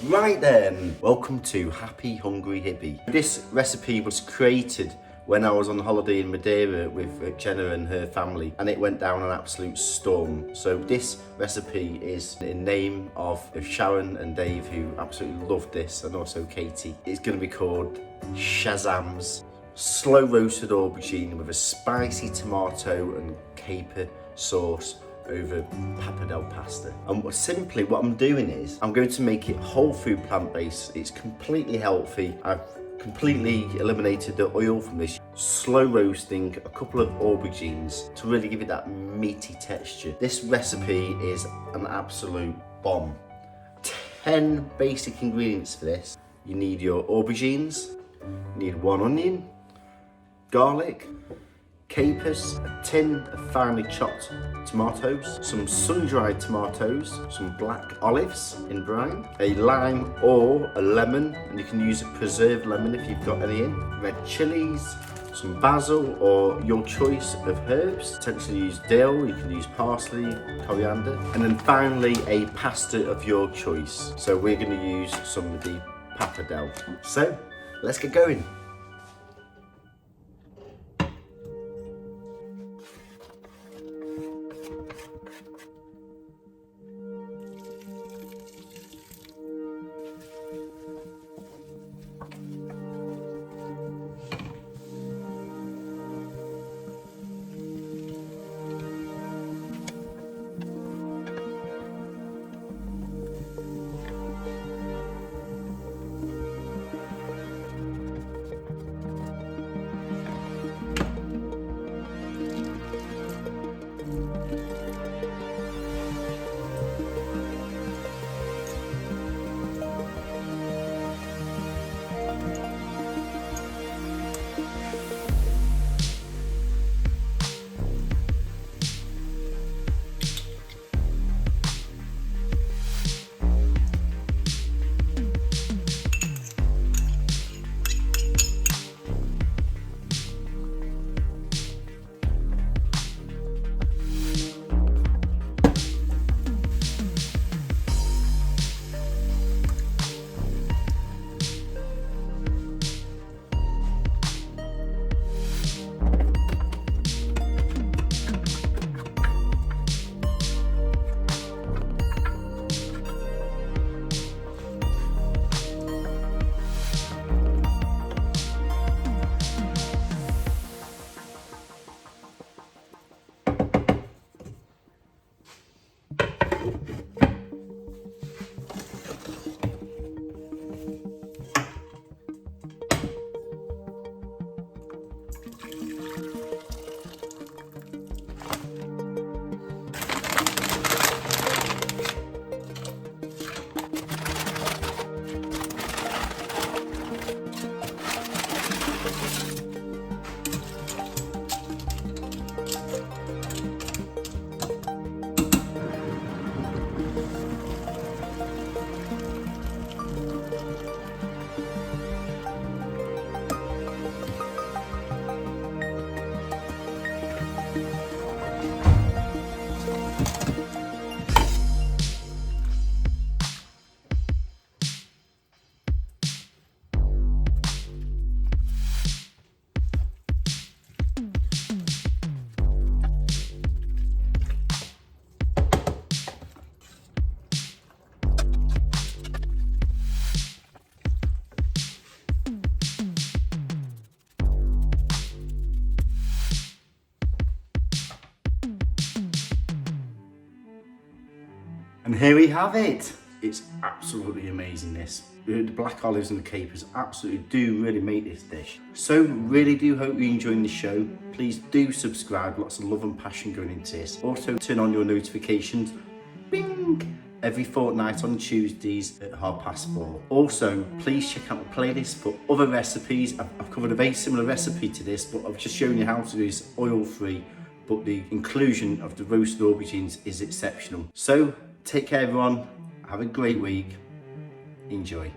Right then, welcome to Happy Hungry Hibby. This recipe was created when I was on holiday in Madeira with Jenna and her family, and it went down an absolute storm. So this recipe is in name of Sharon and Dave, who absolutely loved this, and also Katie. It's going to be called Shazam's slow roasted aubergine with a spicy tomato and caper sauce over pappardelle pasta. And simply what I'm doing is I'm going to make it whole food plant-based. It's completely healthy. I've completely eliminated the oil from this. Slow roasting a couple of aubergines to really give it that meaty texture. This recipe is an absolute bomb. 10 basic ingredients for this. You need your aubergines, you need 1 onion, garlic, capers, a tin of finely chopped tomatoes, some sun-dried tomatoes, some black olives in brine, a lime or a lemon, and you can use a preserved lemon if you've got any in, red chilies, some basil or your choice of herbs, potentially use dill, you can use parsley, coriander, and then finally a pasta of your choice. So we're going to use some of the pappardelle. So let's get going. And here we have it. It's absolutely amazing, this. The black olives and the capers absolutely do really make this dish. So really do hope you're enjoying the show. Please do subscribe, lots of love and passion going into this. Also turn on your notifications, bing, every fortnight on Tuesdays at 4:30. Also, please check out the playlist for other recipes. I've covered a very similar recipe to this, but I've just shown you how to do this oil-free, but the inclusion of the roasted aubergines is exceptional. So, take care everyone, have a great week, enjoy.